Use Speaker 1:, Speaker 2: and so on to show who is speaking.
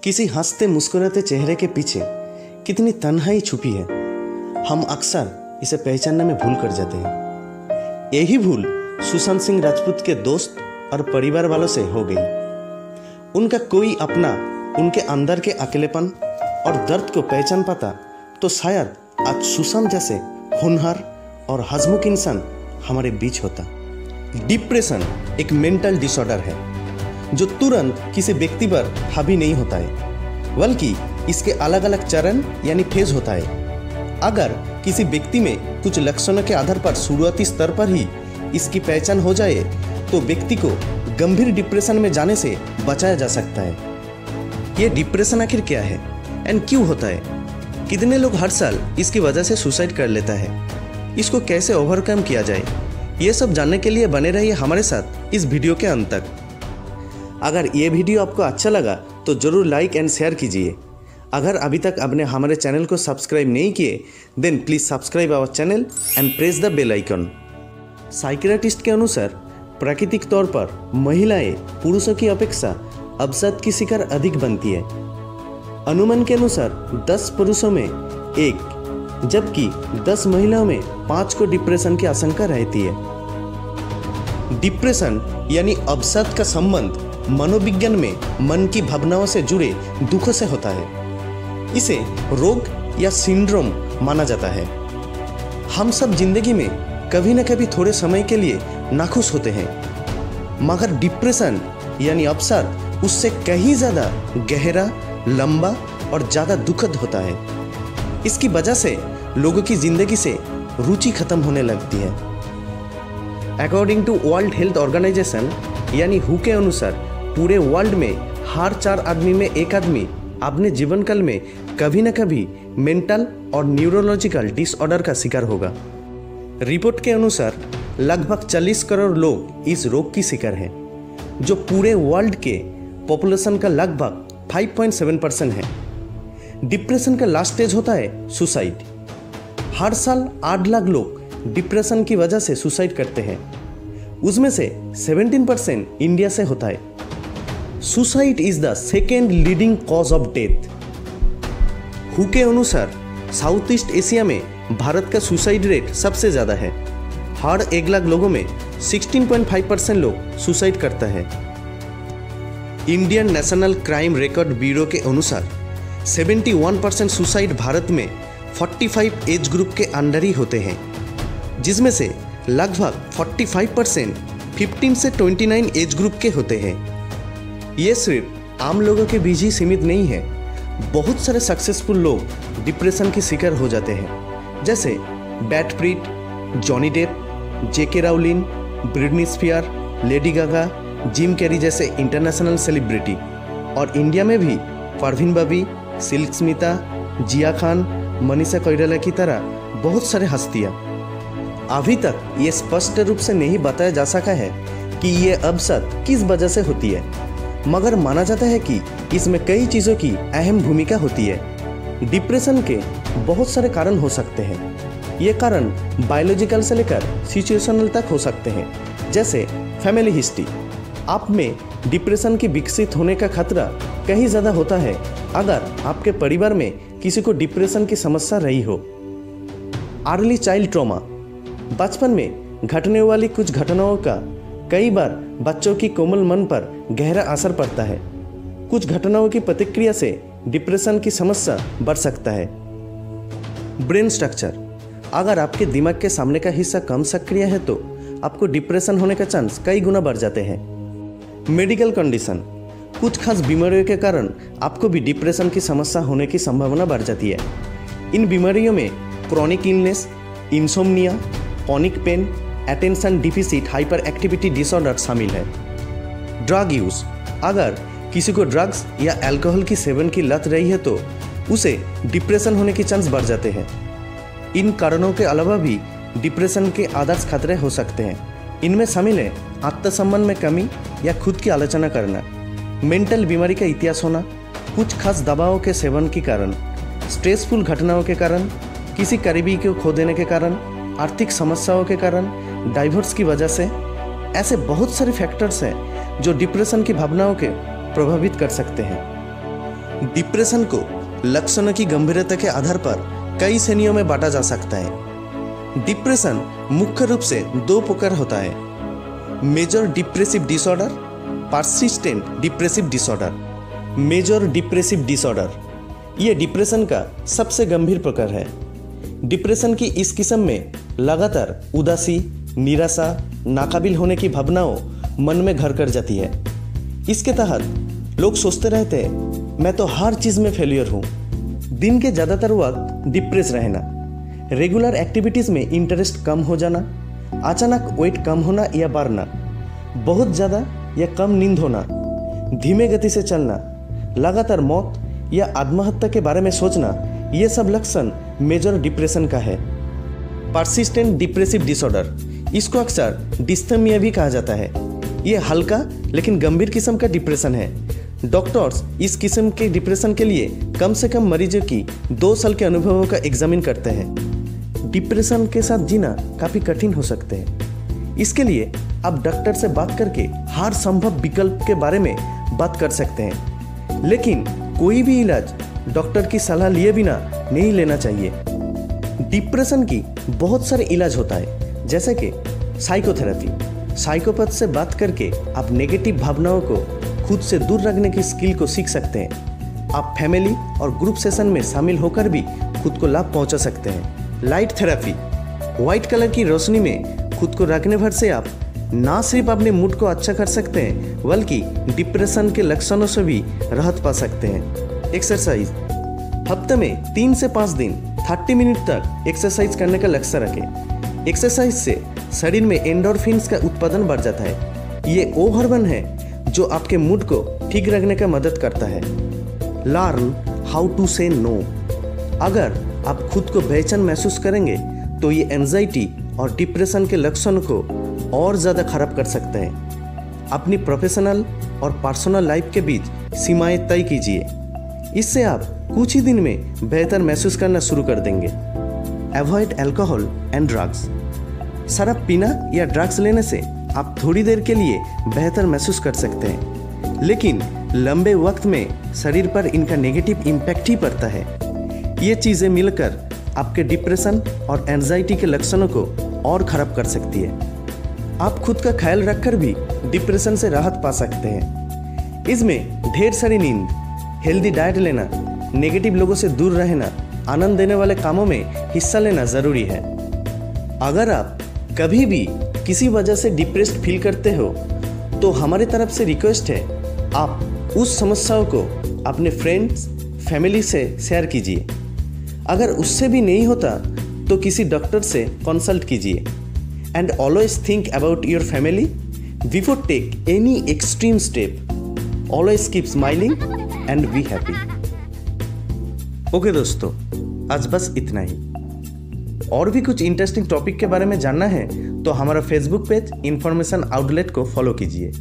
Speaker 1: किसी हंसते मुस्कुराते चेहरे के पीछे कितनी तन्हाई छुपी है, हम अक्सर इसे पहचानने में भूल कर जाते हैं। यही भूल सुशांत सिंह राजपूत के दोस्त और परिवार वालों से हो गई। उनका कोई अपना उनके अंदर के अकेलेपन और दर्द को पहचान पाता तो शायद आज सुशांत जैसे होनहार और हंसमुख इंसान हमारे बीच होता। डिप्रेशन एक मेंटल डिसऑर्डर है जो तुरंत किसी व्यक्ति पर हावी नहीं होता है, बल्कि इसके अलग अलग चरण यानी फेज होता है। अगर किसी व्यक्ति में कुछ लक्षणों के आधार पर शुरुआती स्तर पर ही इसकी पहचान हो जाए तो व्यक्ति को गंभीर डिप्रेशन में जाने से बचाया जा सकता है। ये डिप्रेशन आखिर क्या है एंड क्यों होता है? कितने लोग हर साल इसकी वजह से सुसाइड कर लेता है? इसको कैसे ओवरकम किया जाए, ये सब जानने के लिए बने रहिए हमारे साथ इस वीडियो के अंत तक। अगर ये वीडियो आपको अच्छा लगा तो ज़रूर लाइक एंड शेयर कीजिए। अगर अभी तक आपने हमारे चैनल को सब्सक्राइब नहीं किए then please subscribe our channel and press the bell icon. Psychiatrist के अनुसार प्राकृतिक तौर पर महिलाएं पुरुषों की अपेक्षा अवसाद की शिकार अधिक बनती है। अनुमान के अनुसार 10 पुरुषों में 1 जबकि 10 महिलाओं में 5 को डिप्रेशन की आशंका रहती है। डिप्रेशन यानी अवसाद का संबंध मनोविज्ञान में मन की भावनाओं से जुड़े दुखों से होता है। इसे रोग या सिंड्रोम माना जाता है। हम सब जिंदगी में कभी न कभी थोड़े समय के लिए नाखुश होते हैं, मगर डिप्रेशन यानी अवसाद उससे कहीं ज़्यादा गहरा, लंबा और ज़्यादा दुखद होता है। इसकी वजह से लोगों की जिंदगी से रुचि खत्म होने लगती है। According to World Health Organization यानी हु के अनुसार पूरे वर्ल्ड में हर 4 आदमी में 1 आदमी अपने जीवन काल में कभी न कभी मेंटल और न्यूरोलॉजिकल डिसऑर्डर का शिकार होगा। रिपोर्ट के अनुसार लगभग 40 करोड़ लोग इस रोग की शिकार हैं, जो पूरे वर्ल्ड के पॉपुलेशन का लगभग 5.7% है। डिप्रेशन का लास्ट स्टेज होता है सुसाइड। हर साल 8 लाख लोग डिप्रेशन की वजह से सुसाइड करते हैं, उसमें से 17% इंडिया से होता है। Suicide is the second leading cause of death. Who के अनुसार साउथ ईस्ट एशिया में भारत का सुसाइड रेट सबसे ज़्यादा है। हर 1 लाख लोगों में 16.5% लोग सुसाइड करता है। Indian national crime record bureau के अनुसार 71% सुसाइड भारत में 45 एज ग्रुप के अंडर ही होते हैं, जिसमें से लगभग 45% 15 से 29 एज ग्रुप के होते हैं। ये सिर्फ आम लोगों के बीच ही सीमित नहीं है, बहुत सारे सक्सेसफुल लोग डिप्रेशन के शिकार हो जाते हैं, जैसे Brad Pitt, Johnny Depp, JK Rowling, Britney Spear, Lady Gaga, Jim Carrey जैसे इंटरनेशनल सेलिब्रिटी। और इंडिया में भी परवीन बाबी, सिल्क स्मिता, जिया खान, मनीषा कोइराला की तरह बहुत सारे हस्तियाँ। अभी तक ये स्पष्ट रूप से नहीं बताया जा सका है कि ये अवसाद किस वजह से होती है, मगर माना जाता है कि इसमें कई चीज़ों की अहम भूमिका होती है। डिप्रेशन के बहुत सारे कारण हो सकते हैं। ये कारण बायोलॉजिकल से लेकर सिचुएशनल तक हो सकते हैं, जैसे फैमिली हिस्ट्री। आप में डिप्रेशन की विकसित होने का खतरा कहीं ज़्यादा होता है अगर आपके परिवार में किसी को डिप्रेशन की समस्या रही हो। अर्ली चाइल्ड ट्रॉमा, बचपन में घटने वाली कुछ घटनाओं का कई बार बच्चों की कोमल मन पर गहरा असर पड़ता है। कुछ घटनाओं की प्रतिक्रिया से डिप्रेशन की समस्या बढ़ सकता है। ब्रेन स्ट्रक्चर, अगर आपके दिमाग के सामने का हिस्सा कम सक्रिय है तो आपको डिप्रेशन होने का चांस कई गुना बढ़ जाते हैं। मेडिकल कंडीशन, कुछ खास बीमारियों के कारण आपको भी डिप्रेशन की समस्या होने की संभावना बढ़ जाती है। इन बीमारियों में chronic illness, insomnia, chronic pain, attention deficit hyperactivity disorder शामिल है। ड्रग यूज, अगर किसी को ड्रग्स या अल्कोहल की सेवन की लत रही है तो उसे डिप्रेशन होने के चांस बढ़ जाते हैं। इन कारणों के अलावा भी डिप्रेशन के आदर्श खतरे हो सकते हैं। इनमें शामिल है आत्मसम्मान में कमी या खुद की आलोचना करना, मेंटल बीमारी का इतिहास होना, कुछ खास दवाओं के सेवन के कारण, स्ट्रेसफुल घटनाओं के कारण, किसी करीबी को खो देने के कारण, आर्थिक समस्याओं के कारण, डाइवोर्स की वजह से। ऐसे बहुत सारे फैक्टर्स हैं जो डिप्रेशन की भावनाओं के प्रभावित कर सकते हैं। डिप्रेशन को लक्षणों की गंभीरता के आधार पर कई श्रेणियों में बांटा जा सकता है। डिप्रेशन मुख्य रूप से दो प्रकार होता है, major depressive disorder, persistent depressive disorder. Major depressive disorder ये डिप्रेशन का सबसे गंभीर प्रकार है। डिप्रेशन की इस किस्म में लगातार उदासी, निराशा, नाकाबिल होने की भावनाओं मन में घर कर जाती है। इसके तहत लोग सोचते रहते हैं मैं तो हर चीज़ में फेलियर हूँ। दिन के ज़्यादातर वक्त डिप्रेस रहना, रेगुलर एक्टिविटीज़ में इंटरेस्ट कम हो जाना, अचानक वेट कम होना या बढ़ना, बहुत ज़्यादा या कम नींद होना, धीमे गति से चलना, लगातार मौत या आत्महत्या के बारे में सोचना, ये सब लक्षण मेजर डिप्रेशन का है। पर्सिस्टेंट डिप्रेसिव डिसऑर्डर, इसको अक्सर डिस्थेमिया भी कहा जाता है। ये हल्का लेकिन गंभीर किस्म का डिप्रेशन है। डॉक्टर्स इस किस्म के डिप्रेशन के लिए कम से कम मरीजों की 2 साल के अनुभवों का एग्जामिन करते हैं। डिप्रेशन के साथ जीना काफ़ी कठिन हो सकते हैं। इसके लिए आप डॉक्टर से बात करके हर संभव विकल्प के बारे में बात कर सकते हैं, लेकिन कोई भी इलाज डॉक्टर की सलाह लिए बिना नहीं लेना चाहिए। डिप्रेशन की बहुत सारे इलाज होता है, जैसे कि साइकोथेरेपी। साइकोपैथ से बात करके आप नेगेटिव भावनाओं को खुद से दूर रखने की स्किल को सीख सकते हैं। आप फैमिली और ग्रुप सेशन में शामिल होकर भी खुद को लाभ पहुंचा सकते हैं। लाइट थेरेपी, वाइट कलर की रोशनी में खुद को रखने भर से आप ना सिर्फ अपने मूड को अच्छा कर सकते हैं, बल्कि डिप्रेशन के लक्षणों से भी राहत पा सकते हैं। एक्सरसाइज, हफ्ते में 3 से 5 दिन 30 मिनट तक एक्सरसाइज करने का लक्ष्य रखें। एक्सरसाइज से शरीर में एंडोर्फिन्स का उत्पादन बढ़ जाता है। ये वो हार्मोन है जो आपके मूड को ठीक रखने का मदद करता है। लर्न हाउ टू से नो। अगर आप खुद को बेचैन महसूस करेंगे तो ये एंजाइटी और डिप्रेशन के लक्षणों को और ज़्यादा खराब कर सकते हैं। अपनी प्रोफेशनल और पर्सनल लाइफ के बीच सीमाएं तय कीजिए। इससे आप कुछ ही दिन में बेहतर महसूस करना शुरू कर देंगे। Avoid alcohol and drugs. शराब पीना या ड्रग्स लेने से आप थोड़ी देर के लिए बेहतर महसूस कर सकते हैं, लेकिन लंबे वक्त में शरीर पर इनका नेगेटिव इम्पैक्ट ही पड़ता है। ये चीज़ें मिलकर आपके डिप्रेशन और एंजाइटी के लक्षणों को और ख़राब कर सकती है। आप खुद का ख्याल रखकर भी डिप्रेशन से राहत पा सकते हैं। इसमें ढेर सारी नींद, हेल्दी डाइट लेना, नेगेटिव लोगों से दूर रहना, आनंद देने वाले कामों में हिस्सा लेना ज़रूरी है। अगर आप कभी भी किसी वजह से डिप्रेस्ड फील करते हो तो हमारी तरफ से रिक्वेस्ट है, आप उस समस्याओं को अपने फ्रेंड्स, फैमिली से शेयर कीजिए। अगर उससे भी नहीं होता तो किसी डॉक्टर से कंसल्ट कीजिए। And always think about your family before take any extreme step. Always keep smiling and be happy. Okay दोस्तों, आज बस इतना ही। और भी कुछ इंटरेस्टिंग टॉपिक के बारे में जानना है तो हमारा फेसबुक पेज इन्फॉर्मेशन आउटलेट को फॉलो कीजिए।